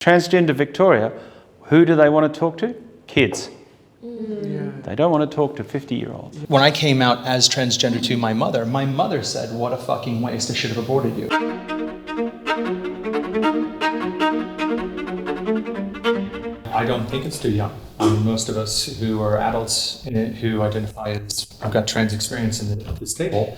Transgender Victoria, who do they want to talk to? Kids. They don't want to talk to 50-year-olds. When I came out as transgender to my mother said, "What a fucking waste, I should have aborted you." I don't think it's too young. Most of us who are adults who identify as, I've got trans experience at this table,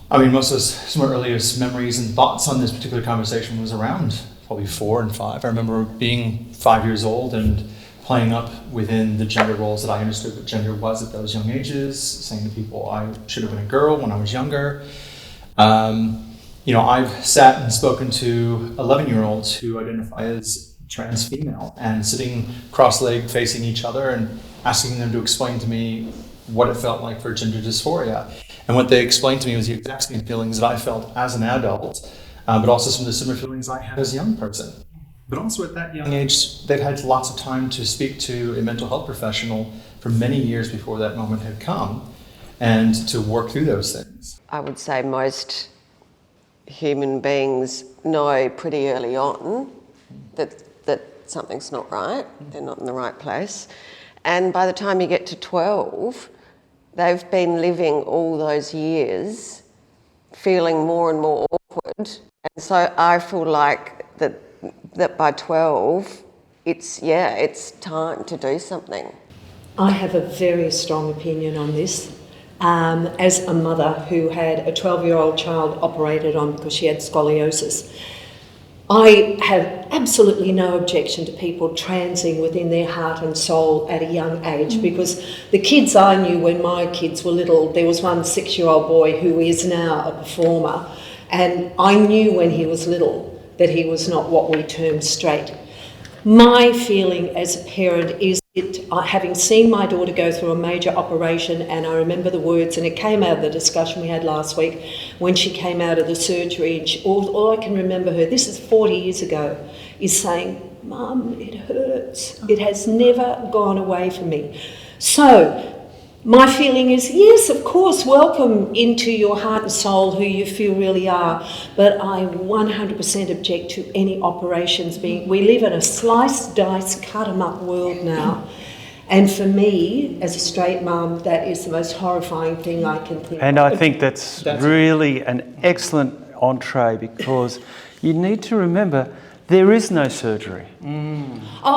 most of us, some of our earliest memories and thoughts on this particular conversation was around probably 4 and 5. I remember being 5 years old and playing up within the gender roles that I understood what gender was at those young ages, saying to people I should have been a girl when I was younger. I've sat and spoken to 11-year-olds who identify as trans female and sitting cross-legged facing each other and asking them to explain to me what it felt like for gender dysphoria. And what they explained to me was the exact same feelings that I felt as an adult, but also some of the similar feelings I had as a young person. But also at that young age, they'd had lots of time to speak to a mental health professional for many years before that moment had come and to work through those things. I would say most human beings know pretty early on that something's not right, they're not in the right place. And by the time you get to 12, they've been living all those years feeling more and more awkward. And so I feel like that by 12, it's time to do something. I have a very strong opinion on this. As a mother who had a 12-year-old child operated on because she had scoliosis, I have absolutely no objection to people transing within their heart and soul at a young age, because the kids I knew when my kids were little, there was one 6-year-old boy who is now a performer, and I knew when he was little that he was not what we term straight. My feeling as a parent is having seen my daughter go through a major operation, and I remember the words, and it came out of the discussion we had last week when she came out of the surgery, and all I can remember her, this is 40 years ago, is saying, "Mum, it hurts. It has never gone away from me." So my feeling is, yes, of course, welcome into your heart and soul who you feel really are, but I 100% object to any operations being... We live in a slice, dice, cut-em-up world now. And for me, as a straight mum, that is the most horrifying thing I can think of. And I think that's really an excellent entree, because you need to remember there is no surgery. Oh,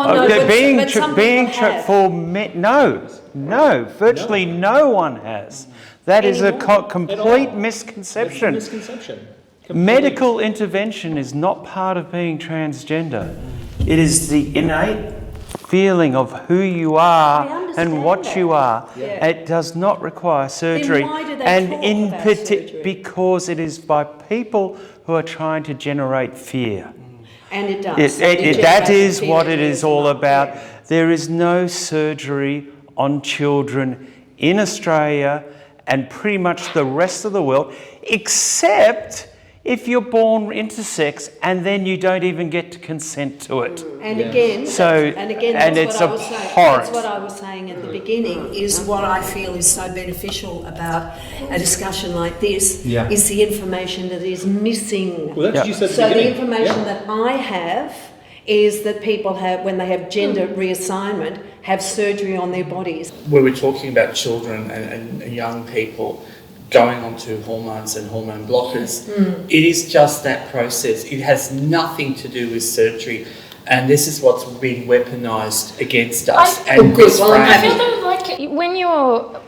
no, but some people have. No, virtually no one has. That is a complete misconception. Medical intervention is not part of being transgender. It is the innate feeling of who you are and what you are. Yeah. It does not require surgery. Then why do they talk about surgery? Because it is by people who are trying to generate fear. And it does. That is what it is all about. Yeah. There is no surgery on children in Australia and pretty much the rest of the world, except if you're born intersex and then you don't even get to consent to it. And again, that's what I was saying at the beginning, is what I feel is so beneficial about a discussion like this, is the information that is missing. Well, that's what you said at the beginning. The information that I have is that people have, when they have gender reassignment, have surgery on their bodies. Where we're talking about children and young people going onto hormones and hormone blockers, it is just that process. It has nothing to do with surgery, and this is what's being weaponised against us. I feel that, like, when you're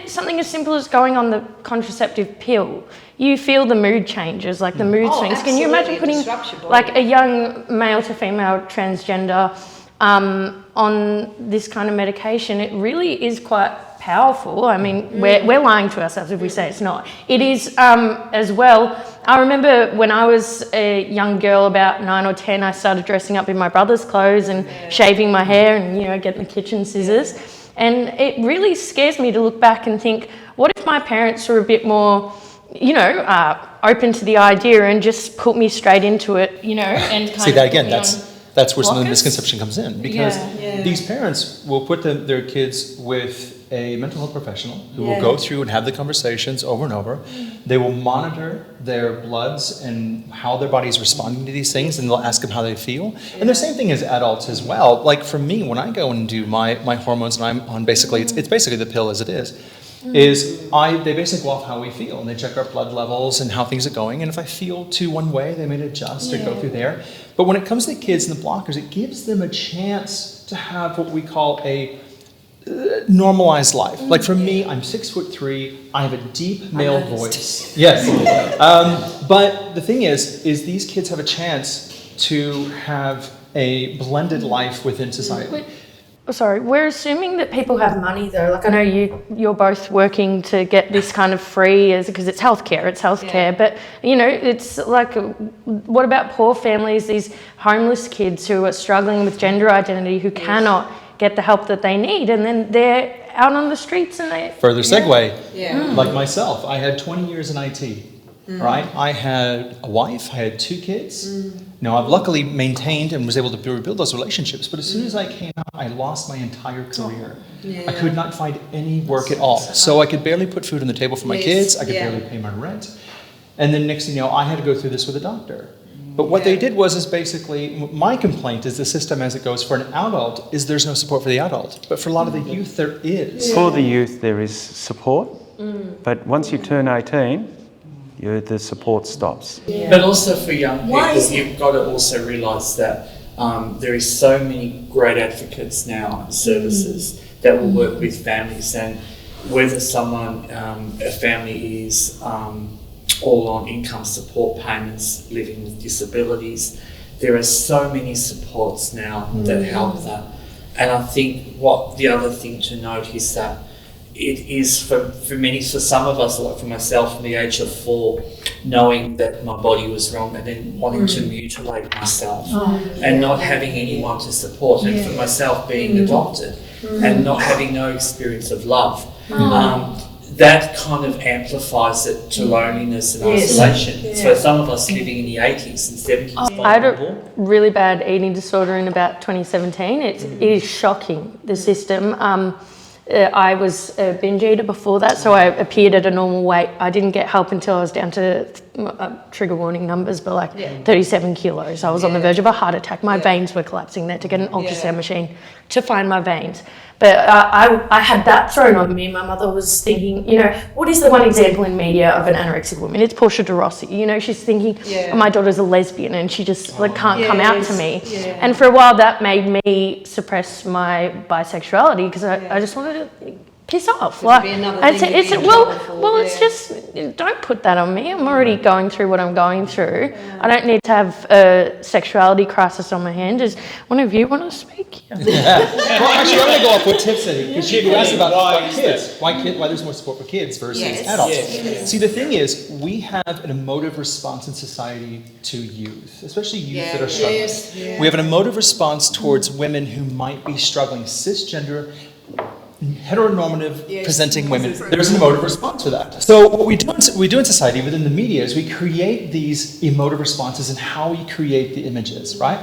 something as simple as going on the contraceptive pill, you feel the mood changes, like the mood swings. Can you imagine putting like a young male to female transgender on this kind of medication? It really is quite powerful. I mean, we're lying to ourselves if we say it's not. It is as well. I remember when I was a young girl, about 9 or 10, I started dressing up in my brother's clothes and shaving my hair and, getting the kitchen scissors. And it really scares me to look back and think, what if my parents were a bit more, open to the idea and just put me straight into it, and kind See, that again, That's where some of the Blockers? misconception comes in, because Yeah. these parents will put their kids with a mental health professional who will go through and have the conversations over and over. They will monitor their bloods and how their body is responding to these things, and they'll ask them how they feel. And the same thing as adults as well. Like for me, when I go and do my hormones, and I'm on basically, it's basically the pill as it is they basically go off how we feel, and they check our blood levels and how things are going. And if I feel one way, they may adjust or go through there. But when it comes to the kids and the blockers, it gives them a chance to have what we call a normalized life. Like for me, I'm 6'3", I have a deep male voice. Yes. But the thing is these kids have a chance to have a blended life within society. Sorry, we're assuming that people have money though. Like I know you're both working to get this kind of free because it's healthcare. But you know, it's like, what about poor families, these homeless kids who are struggling with gender identity, who cannot get the help that they need, and then they're out on the streets and they... Further segue, like myself, I had 20 years in IT, right? I had a wife, I had 2 kids. Now, I've luckily maintained and was able to rebuild those relationships, but as soon as I came out, I lost my entire career. I could not find any work at all. So I could barely put food on the table for my kids, I could barely pay my rent. And then next thing you know, I had to go through this with a doctor. But what they did was basically, my complaint is the system as it goes for an adult is there's no support for the adult. But for a lot of the youth, there is. For the youth, there is support, but once you turn 18, the support stops. But also for young people, you've got to also realise that there is so many great advocates now and services that will work with families, and whether a family is all on income support payments, living with disabilities, there are so many supports now that help that. And I think what the other thing to note is that it is for some of us, like for myself, from the age of 4, knowing that my body was wrong and then wanting to mutilate myself and not having anyone to support, and for myself being adopted and not having no experience of love. That kind of amplifies it to loneliness and isolation. So some of us living in the 80s and 70s. I had a really bad eating disorder in about 2017. It is shocking, the system. I was a binge eater before that, so I appeared at a normal weight. I didn't get help until I was down to, trigger warning numbers, but like 37 kilos. I was on the verge of a heart attack. My veins were collapsing. They had to get an ultrasound machine to find my veins. But I had that thrown on me. My mother was thinking, you know, what is the one example in media of an anorexic woman? It's Portia de Rossi. You know, she's thinking, oh, my daughter's a lesbian and she just can't come out to me. And for a while that made me suppress my bisexuality because I just wanted to piss off. Like, it's just, don't put that on me. I'm already going through what I'm going through. I don't need to have a sexuality crisis on my hand. Does one of you want to speak? Well, actually, I'm going to go off what Tiff said, because you asked about kids. Why there's more support for kids versus adults. See, the thing is, we have an emotive response in society to youth, especially youth that are struggling. We have an emotive response towards women who might be struggling, cisgender, heteronormative presenting women. There's an emotive response to that. So what we do in society within the media is we create these emotive responses and how we create the images, right?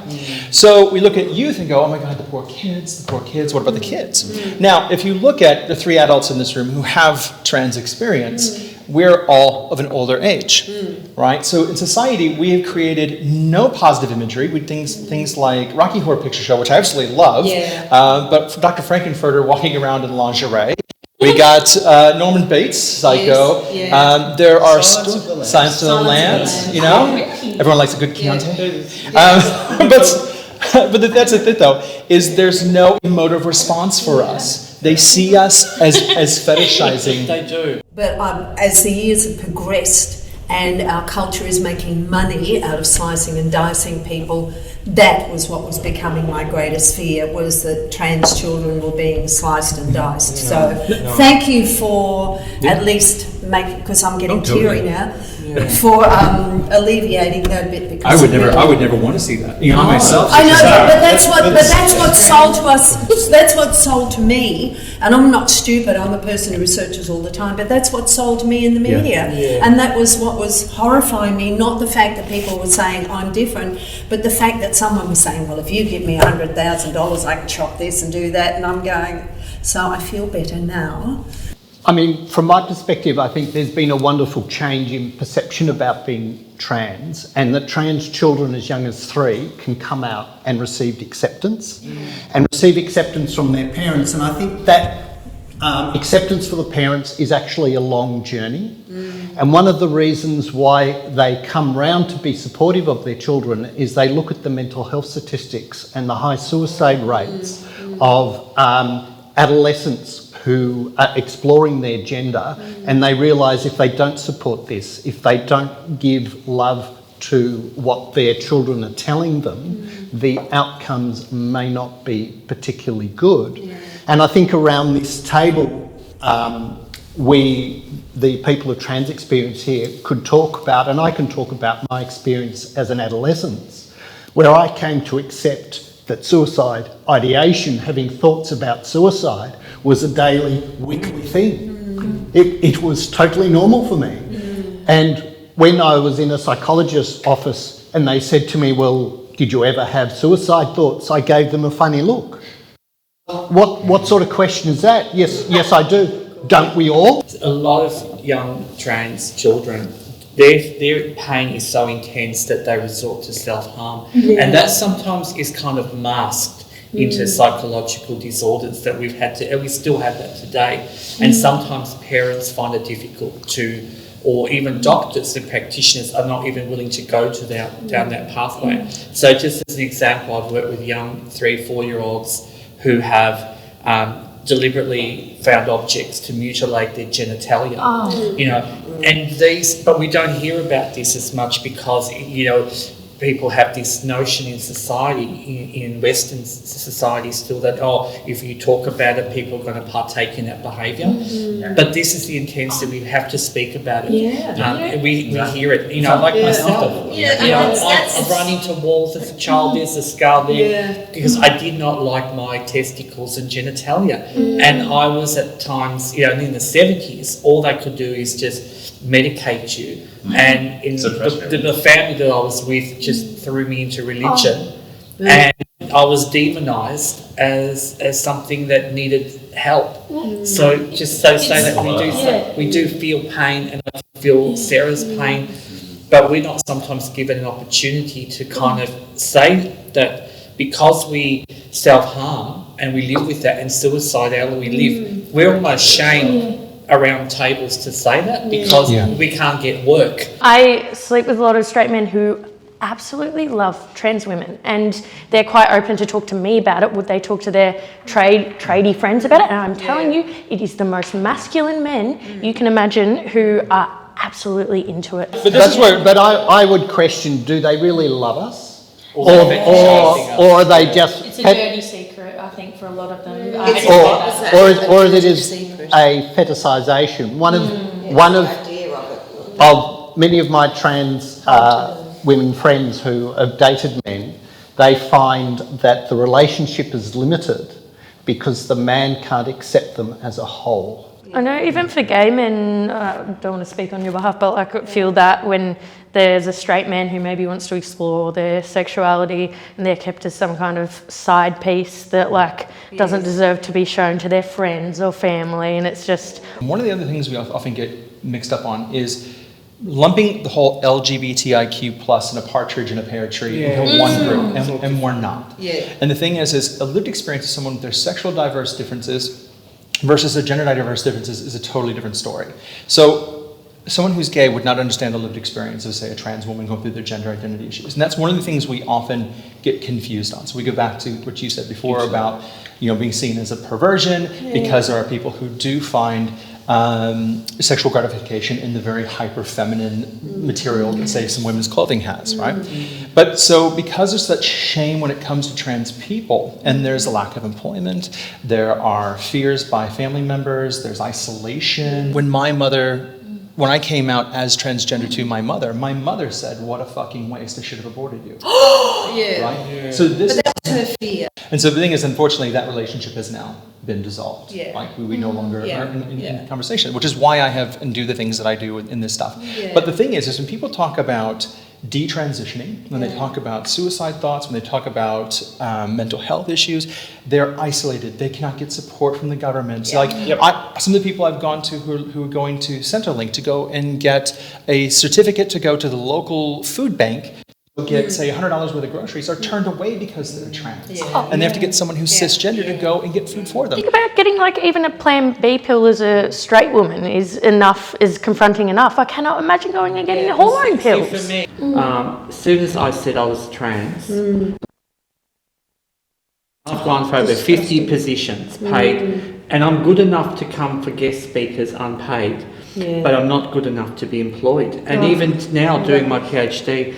So we look at youth and go, oh my God, the poor kids, what about the kids? Now, if you look at the 3 adults in this room who have trans experience, we're all of an older age, right? So in society, we have created no positive imagery with things like Rocky Horror Picture Show, which I absolutely love, but for Dr. Frankenfurter walking around in lingerie. We got Norman Bates, Psycho. There are Silence of the Lambs, you know? Everyone likes a good Chianti. But that's the thing, though, is there's no emotive response for us. They see us as fetishizing. They do. But as the years have progressed and our culture is making money out of slicing and dicing people, that was what was becoming my greatest fear, was that trans children were being sliced and diced. Thank you for at least making, because I'm getting teary now, for alleviating that bit. Because I would never want to see that. You know, myself. I know, but that's what's sold to us. That's what's sold to me. And I'm not stupid. I'm a person who researches all the time. But that's what's sold to me in the media. And that was what was horrifying me. Not the fact that people were saying I'm different, but the fact that someone was saying, well, if you give me $100,000, I can chop this and do that. And I'm going, so I feel better now. I mean, from my perspective, I think there's been a wonderful change in perception about being trans, and that trans children as young as 3 can come out and receive acceptance from their parents. And I think that acceptance for the parents is actually a long journey. And one of the reasons why they come round to be supportive of their children is they look at the mental health statistics and the high suicide rates of adolescents who are exploring their gender, and they realise if they don't support this, if they don't give love to what their children are telling them, the outcomes may not be particularly good. And I think around this table, the people of trans experience here, could talk about, and I can talk about my experience as an adolescent, where I came to accept that suicide ideation, having thoughts about suicide, was a daily, weekly thing. It was totally normal for me. And when I was in a psychologist's office and they said to me, well, did you ever have suicide thoughts? I gave them a funny look. What sort of question is that? Yes, I do. Don't we all? A lot of young trans children, their pain is so intense that they resort to self-harm. And that sometimes is kind of masked into psychological disorders that we've had to, and we still have that today. And sometimes parents find it difficult to, or even doctors and practitioners are not even willing to go to down that pathway. So just as an example, I've worked with young 3-4-year-olds who have deliberately found objects to mutilate their genitalia, you know, and these, but we don't hear about this as much because, you know, people have this notion in society, in Western society still, that, oh, if you talk about it, people are going to partake in that behaviour. But this is the intensity, we have to speak about it. We hear it, you know, like myself. You know, I've run into walls as a child, there's a scar there, because I did not like my testicles and genitalia. And I was at times, you know, in the 70s, all they could do is just medicate you. And in the family that I was with just threw me into religion, and I was demonised as something that needed help. So just say that we do feel pain, and I feel Sarah's pain, but we're not sometimes given an opportunity to kind of say that because we self-harm and we live with that, and suicidality we're almost shamed around tables to say that because we can't get work. I sleep with a lot of straight men who absolutely love trans women, and they're quite open to talk to me about it. Would they talk to their tradie friends about it? And I'm telling you, it is the most masculine men you can imagine who are absolutely into it. But I would question, do they really love us? Or are they just... It's a dirty secret, I think, for a lot of them. Or is it a fetishisation? One of many of my trans women friends who have dated men, they find that the relationship is limited because the man can't accept them as a whole. I know even for gay men, I don't want to speak on your behalf, but I could feel that when there's a straight man who maybe wants to explore their sexuality and they're kept as some kind of side piece that doesn't deserve to be shown to their friends or family, and it's just... One of the other things we often get mixed up on is lumping the whole LGBTIQ plus and a partridge in a pear tree into one group, and we're not. And the thing is a lived experience of someone with their sexual diverse differences versus their gender diverse differences is a totally different story. So someone who's gay would not understand the lived experience of, say, a trans woman going through their gender identity issues. And that's one of the things we often get confused on. So we go back to what you said before about, you know, being seen as a perversion because there are people who do find sexual gratification in the very hyper feminine material that, say, some women's clothing has, right? But so because there's such shame when it comes to trans people, and there's a lack of employment, there are fears by family members, there's isolation. When my mother when I came out as transgender to my mother said, "What a fucking waste! I should have aborted you." Yeah. Right. Yeah. So this. But that's her fear. And so the thing is, unfortunately, that relationship has now been dissolved. Yeah. Right? We no longer Yeah. are in Yeah. conversation, which is why I have and do the things that I do in this stuff. Yeah. But the thing is when people talk about detransitioning, when they talk about suicide thoughts, when they talk about mental health issues, they're isolated. They cannot get support from the government. Yeah. Like some of the people I've gone to who are going to Centrelink to go and get a certificate to go to the local food bank, get say $100 worth of groceries, are turned away because they're trans, and they have to get someone who's cisgender to go and get food for them. Think about getting like even a Plan B pill as a straight woman is confronting enough. I cannot imagine going and getting hormone pills. For me, as soon as I said I was trans, I've gone for over 50 positions paid, and I'm good enough to come for guest speakers unpaid. Yeah. But I'm not good enough to be employed. And even now doing my PhD,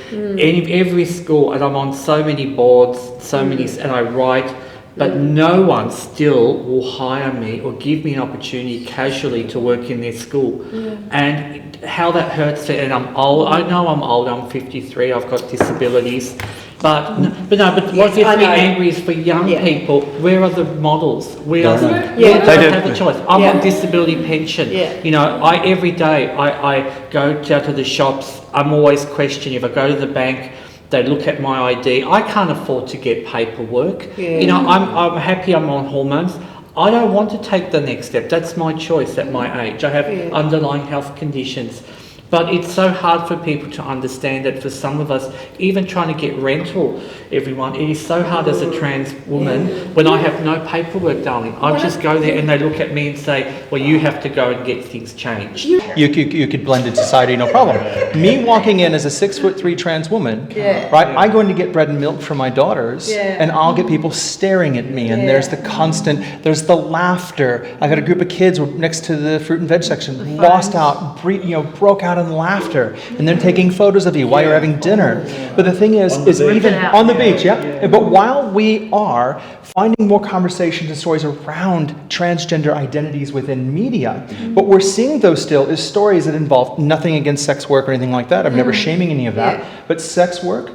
every school, and I'm on so many boards, and I write, but no one still will hire me or give me an opportunity casually to work in their school. And how that hurts, and I'm old, I know I'm old, I'm 53, I've got disabilities. But what gets me angry is for young people, where are the models? Where are they? They don't have a choice. I'm on disability pension. You know, every day I go down to the shops, I'm always questioning. If I go to the bank, they look at my ID. I can't afford to get paperwork. You know, I'm happy I'm on hormones. I don't want to take the next step. That's my choice at my age. I have underlying health conditions. But it's so hard for people to understand that for some of us, even trying to get rental, everyone, it is so hard as a trans woman when I have no paperwork, darling. I just go there and they look at me and say, well, you have to go and get things changed. You could blend in society, no problem. Me walking in as a 6'3" trans woman, right? I go in to get bread and milk for my daughters, and I'll get people staring at me, and there's the constant, there's the laughter. I got a group of kids next to the fruit and veg section, lost out, broke out in laughter, and then taking photos of you while you're having dinner. But the thing is even on the beach, but while we are finding more conversations and stories around transgender identities within media, what we're seeing though still is stories that involve nothing against sex work or anything like that. I'm never shaming any of that, but sex work.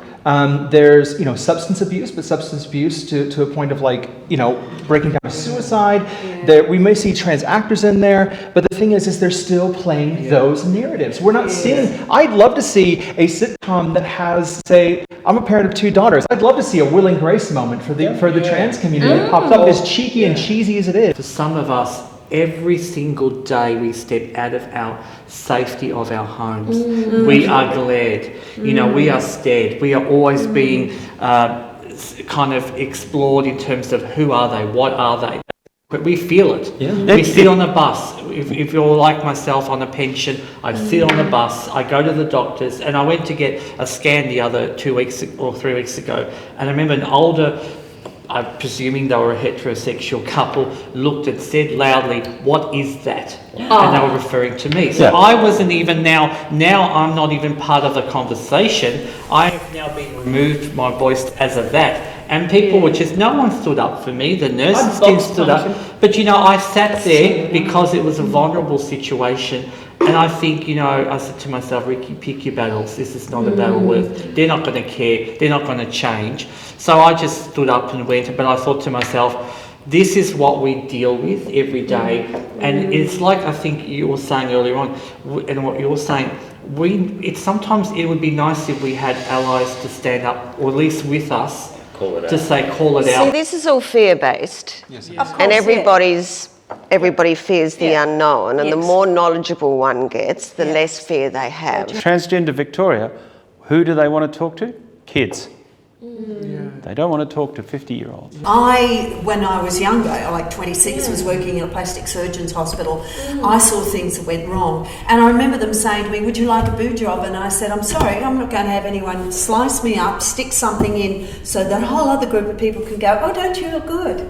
There's substance abuse, but substance abuse to a point of breaking down to suicide. There, we may see trans actors in there, but the thing is they're still playing those narratives. We're not seeing. I'd love to see a sitcom that has, say, I'm a parent of 2 daughters. I'd love to see a Will and Grace moment for the trans community that pops up, as cheeky and cheesy as it is. For some of us, every single day we step out of our safety of our homes, we are glared. We are scared. We are always being kind of explored in terms of who are they, what are they. But we feel it. We sit on a bus. If you're like myself on a pension, I sit on the bus, I go to the doctors, and I went to get a scan the other 2 weeks or 3 weeks ago, and I remember an older, I'm presuming they were a heterosexual couple, looked and said loudly, "What is that?" And they were referring to me. So I wasn't even now I'm not even part of the conversation. I have now been removed my voice as of that. And people were just, no one stood up for me. The nurses didn't stood up. But I sat there because it was a vulnerable situation. And I think, I said to myself, Ricky, pick your battles. This is not a battle worth. They're not going to care. They're not going to change. So I just stood up and went. But I thought to myself, this is what we deal with every day. And it's like I think you were saying earlier on, and what you were saying, sometimes it would be nice if we had allies to stand up, or at least with us, to say, call it out. See, this is all fear-based, and everybody fears the unknown, and the more knowledgeable one gets, the less fear they have. Transgender Victoria, who do they want to talk to? Kids. They don't want to talk to 50-year-olds. When I was younger, like 26, was working in a plastic surgeon's hospital. I saw things that went wrong. And I remember them saying to me, would you like a boob job? And I said, I'm sorry, I'm not going to have anyone slice me up, stick something in, so that a whole other group of people can go, oh, don't you look good?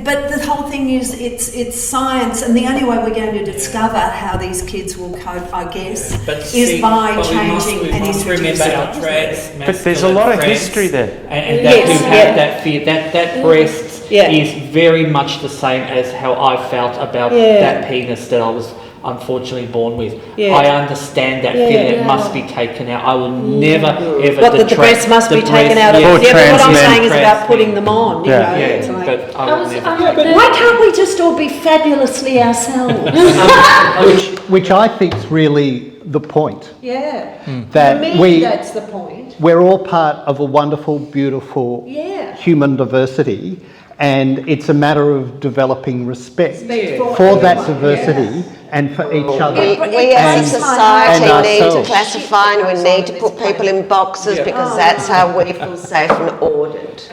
But the whole thing is, it's science, and the only way we're going to discover how these kids will cope, I guess, is by changing and introducing. But there's a lot of history there. And that do have that fear, that breast is very much the same as how I felt about that penis that I was unfortunately born with. Yeah. I understand that feeling. It must be taken out. I will never ever. What, that the breast must be taken out of? yeah. Yeah, but what I'm Trans men. saying is about putting them on. You Yeah. know, Yeah, it's like, but I will never. why can't we just all be fabulously ourselves? Which I think is really the point. Yeah. That For me, we, that's the point. we're all part of a wonderful, beautiful Yeah. human diversity, and it's a matter of developing respect Respect for that diversity and for each other. We as a And society need to ourselves. classify and we need to put people in boxes because that's how we feel safe and ordered.